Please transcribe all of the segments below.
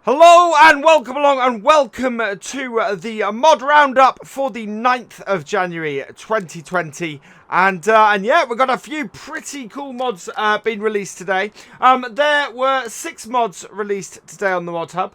Hello and welcome along and welcome to the mod roundup for the 9th of January 2020. And yeah, we've got a few pretty cool mods being released today. There were 6 mods released today on the mod hub.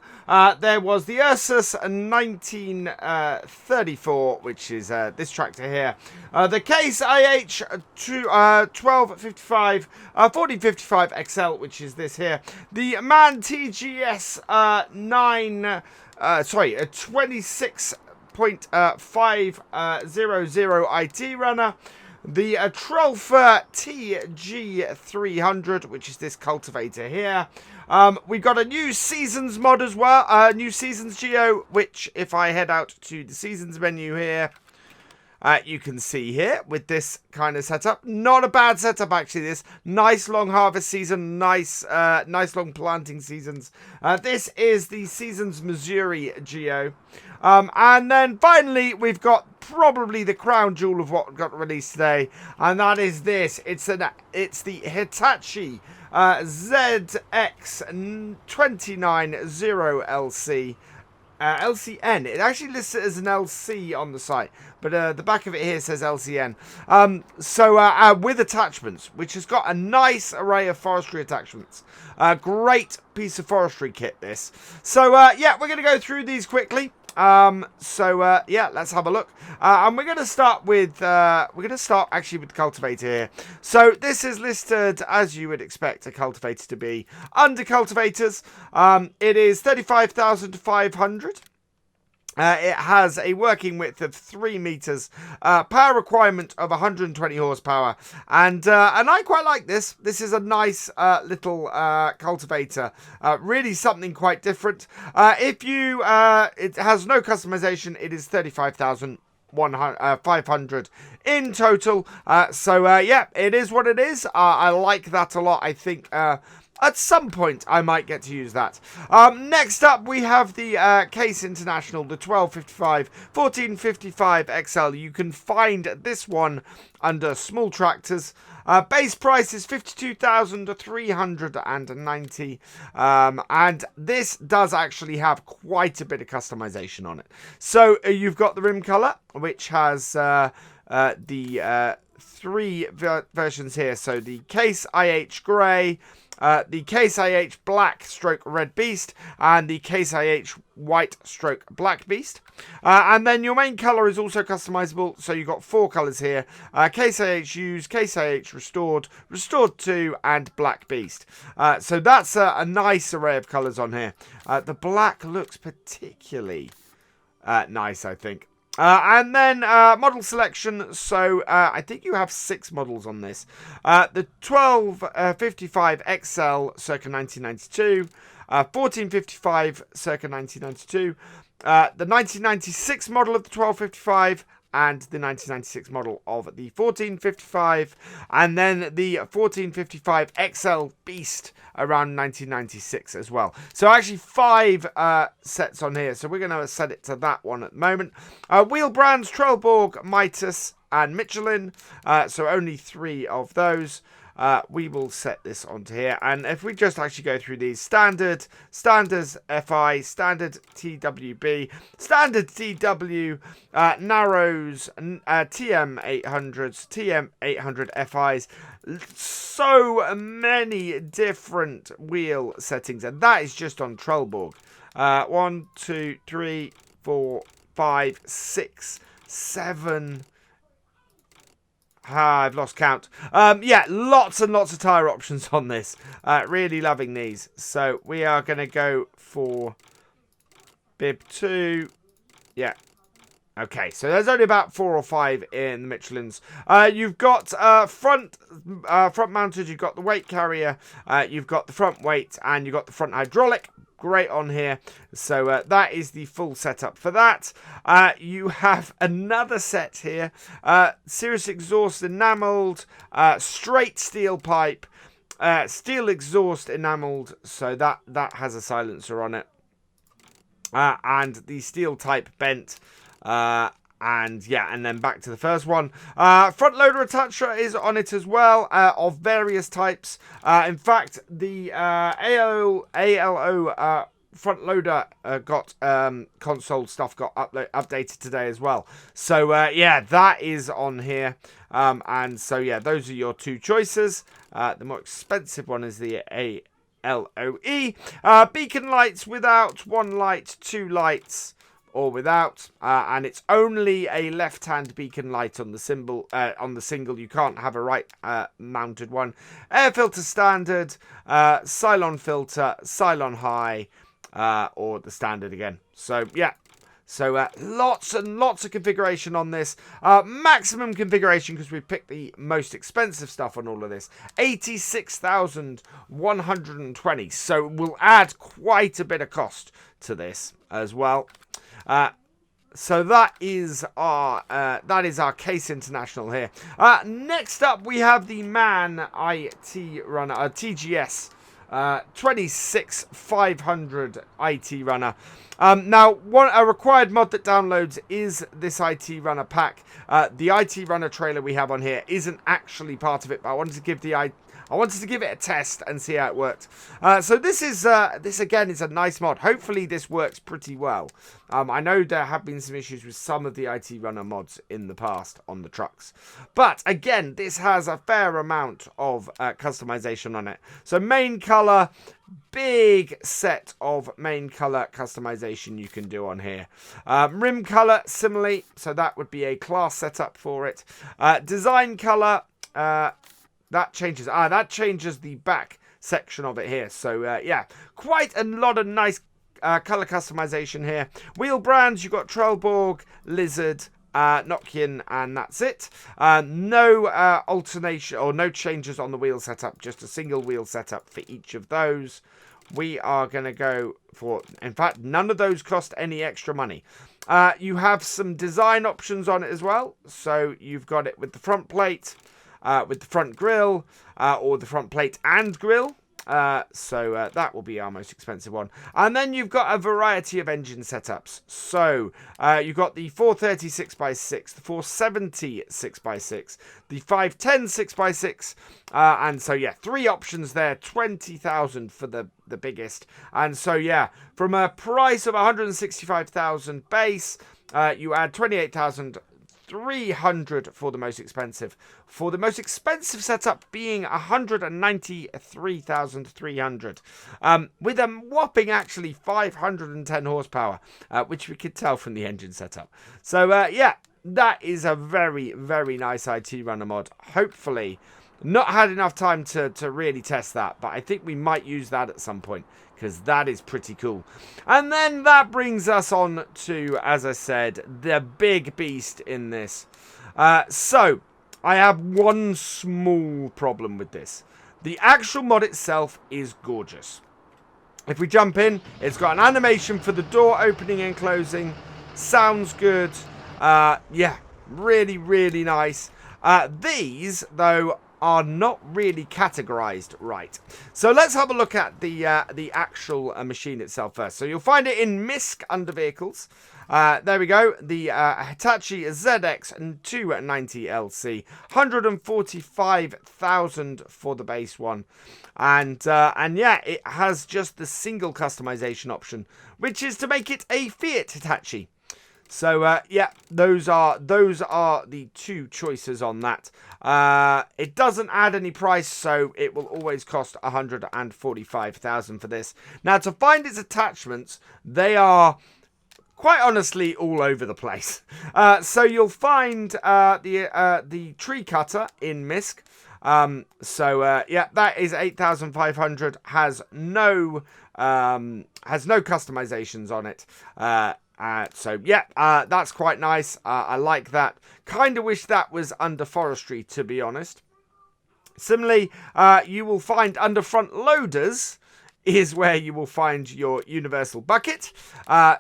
There was the Ursus 1934, which is this tractor here. The Case IH 1255, 1455 XL, which is this here. The Man TGS 26.500 IT runner. The Trolfer TG300, which is this cultivator here. We got a new Seasons mod as well, new Seasons Geo, which if I head out to the Seasons menu here, you can see here with this kind of setup. Not a bad setup actually, this. Nice long harvest season, nice long planting seasons. This is the Seasons Missouri Geo. And then finally we've got probably the crown jewel of what got released today, and that is this. It's the Hitachi ZX290LC. LCN. It actually lists it as an LC on the site, but the back of it here says LCN. With attachments, which has got a nice array of forestry attachments. Great piece of forestry kit, this. So yeah, we're going to go through these quickly. Yeah, let's have a look. And we're going to start with actually with the cultivator here. So this is listed as you would expect a cultivator to be under cultivators. It is 35,500. It has a working width of 3 meters, power requirement of 120 horsepower, and I quite like this. This is a nice little cultivator, really something quite different. It has no customization. It is 35,500 in total. Yeah, it is what it is. I like that a lot. I think at some point, I might get to use that. Next up, we have the Case International, the 1255, 1455 XL. You can find this one under small tractors. Base price is 52,390. And this does actually have quite a bit of customization on it. So you've got the rim color, which has the 3 versions here. So the Case IH Grey, the Case IH Black Stroke Red Beast, and the Case IH White Stroke Black Beast. And then your main colour is also customizable, so you've got 4 colours here. Case IH Used, Case IH Restored, Restored 2, and Black Beast. So that's a nice array of colours on here. The black looks particularly nice, I think. And then model selection, so I think you have 6 models on this. The 1255 XL circa 1992, 1455 circa 1992, the 1996 model of the 1255, and the 1996 model of the 1455, and then the 1455 XL Beast around 1996 as well. So actually 5 sets on here, so we're going to set it to that one at the moment. Wheel brands, Trelleborg, Mitas, and Michelin, so only 3 of those. We will set this onto here, and if we just actually go through these: standards FI, standard TWB, standard TW, narrows, TM800s, TM800 FIs. So many different wheel settings, and that is just on Trelleborg. 1, 2, 3, 4, 5, 6, 7. I've lost count. Yeah, lots and lots of tyre options on this. Really loving these. So we are going to go for bib 2. Yeah. Okay, so there's only about 4 or 5 in the Michelins. You've got front mounted, you've got the weight carrier, you've got the front weight, and you've got the front hydraulic. Great on here. So that is the full setup for that. You have another set here. Cirrus exhaust enamelled, straight steel pipe, steel exhaust enamelled, so that has a silencer on it. And the steel type bent. And yeah, and then back to the first one. Front loader attacher is on it as well, of various types. In fact, the ALO front loader got console stuff got updated today as well. So yeah, that is on here. And so yeah, those are your two choices. The more expensive one is the ALOE. Beacon lights without, one light, two lights, or without, and it's only a left-hand beacon light on the symbol on the single. You can't have a right mounted one. Air filter standard, Cylon filter, Cylon high, or the standard again. So yeah, so lots and lots of configuration on this. Maximum configuration, because we picked the most expensive stuff on all of this, 86,120. So we'll add quite a bit of cost to this as well. So that is our Case International here. Next up, we have the Man IT Runner, TGS 26500 IT Runner. Now, a required mod that downloads is this IT Runner pack. The IT Runner trailer we have on here isn't actually part of it, but I wanted to give it a test and see how it worked. So this again is a nice mod. Hopefully this works pretty well. I know there have been some issues with some of the IT Runner mods in the past on the trucks. But again, this has a fair amount of customization on it. So main color, big set of main color customization you can do on here. Rim color, similarly, so that would be a class setup for it. Design color, that changes the back section of it here. So yeah, quite a lot of nice color customization here. Wheel brands, you've got Trelleborg, Lizard, Nokian, and that's it. No alternation or no changes on the wheel setup, just a single wheel setup for each of those. We are going to go for, in fact, none of those cost any extra money. You have some design options on it as well. So you've got it with the front plate, with the front grille, or the front plate and grille. So that will be our most expensive one. And then you've got a variety of engine setups. So you've got the 430 6x6, the 470 6x6, the 510 6x6, and so yeah, three options there, 20,000 for the biggest. And so yeah, from a price of 165,000 base, you add 28,300 for the most expensive. For the most expensive setup being 193,300, with a whopping actually 510 horsepower, which we could tell from the engine setup. So yeah, that is a very, very nice IT Runner mod. Hopefully, not had enough time to really test that, but I think we might use that at some point, because that is pretty cool. And then that brings us on to, as I said, the big beast in this. So, I have one small problem with this. The actual mod itself is gorgeous. If we jump in, it's got an animation for the door opening and closing. Sounds good. Yeah, really, really nice. These, though, are not really categorized right. So let's have a look at the actual machine itself first. So you'll find it in MISC under vehicles. There we go. The Hitachi ZX 290LC, 145,000 for the base one, and yeah, it has just the single customization option, which is to make it a Fiat Hitachi. So yeah, those are the two choices on that. It doesn't add any price, so it will always cost 145,000 for this. Now, to find its attachments, they are quite honestly all over the place. So you'll find the tree cutter in MISC. So yeah, that is 8,500. Has no customizations on it. So yeah, that's quite nice. I like that. Kind of wish that was under forestry, to be honest. Similarly, you will find under front loaders is where you will find your universal bucket.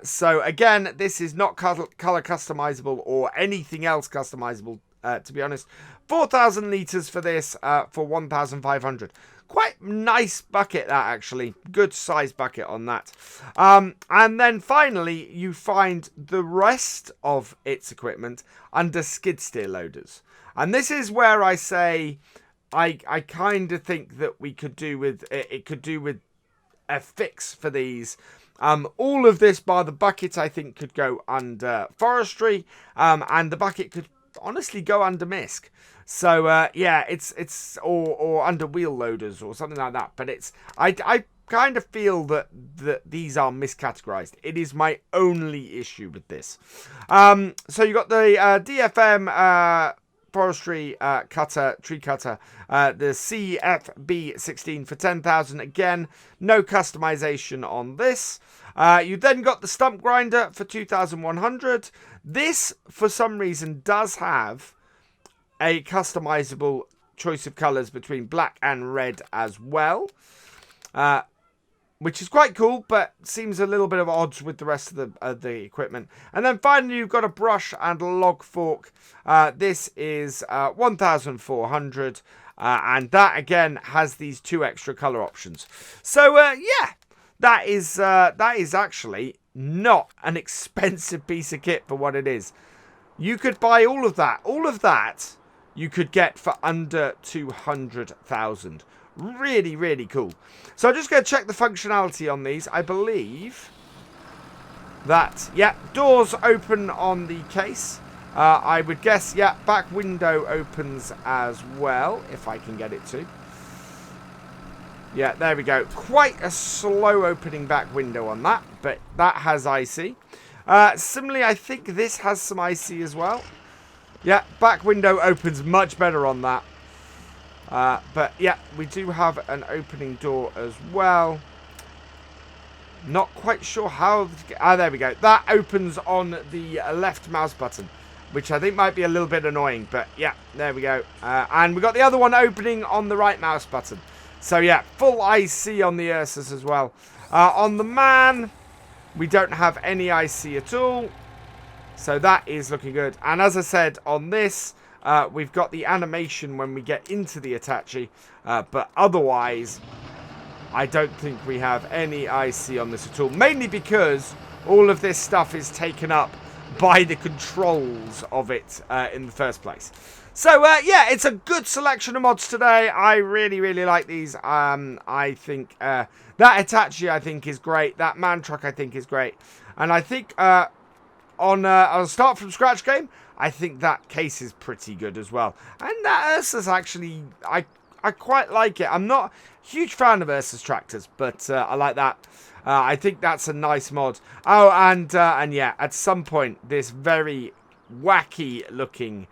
So again, this is not color customizable or anything else customizable, to be honest. 4,000 litres for this, for 1,500. Quite nice bucket, that, actually. Good size bucket on that. And then finally, you find the rest of its equipment under skid steer loaders. And this is where I say I kind of think that we could do with it could do with a fix for these. All of this, bar the bucket, I think could go under forestry, and the bucket could honestly go under misc. So yeah, it's or under wheel loaders or something like that. But I kind of feel that these are miscategorized. It is my only issue with this. So you got the DFM forestry cutter, tree cutter, the CFB16 for 10,000. Again, no customization on this. You then got the stump grinder for 2,100. This, for some reason, does have a customizable choice of colors between black and red as well, which is quite cool, but seems a little bit of odds with the rest of the equipment. And then finally, you've got a brush and a log fork. This is 1,400, and that again has these 2 extra color options. So yeah, that is actually not an expensive piece of kit for what it is. You could buy all of that. All of that you could get for under 200,000. Really, really cool. So I'm just going to check the functionality on these. I believe that, yeah, doors open on the case. I would guess, yeah, back window opens as well, if I can get it to. Yeah, there we go. Quite a slow opening back window on that, but that has IC. Similarly, I think this has some IC as well. Yeah, back window opens much better on that. But yeah, we do have an opening door as well. Not quite sure how... there we go. That opens on the left mouse button, which I think might be a little bit annoying. But yeah, there we go. And we got the other one opening on the right mouse button. So yeah, full IC on the Ursus as well. On the man, we don't have any IC at all. So that is looking good. And as I said, on this, we've got the animation when we get into the Hitachi. But otherwise, I don't think we have any IC on this at all. Mainly because all of this stuff is taken up by the controls of it in the first place. So, yeah, it's a good selection of mods today. I really, really like these. I think that Hitachi, I think, is great. That man truck, I think, is great. And I think on a start from scratch game, I think that case is pretty good as well. And that Ursus actually, I quite like it. I'm not a huge fan of Ursus tractors, but I like that. I think that's a nice mod. Oh, and yeah, at some point, this very wacky looking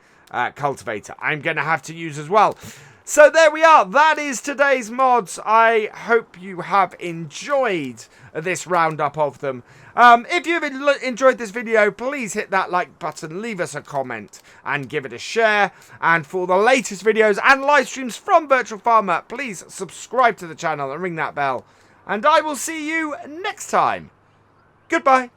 cultivator I'm going to have to use as well. So there we are. That is today's mods. I hope you have enjoyed this roundup of them. If you've enjoyed this video, please hit that like button, leave us a comment, and give it a share. And for the latest videos and live streams from Virtual Farmer, please subscribe to the channel and ring that bell. And I will see you next time. Goodbye.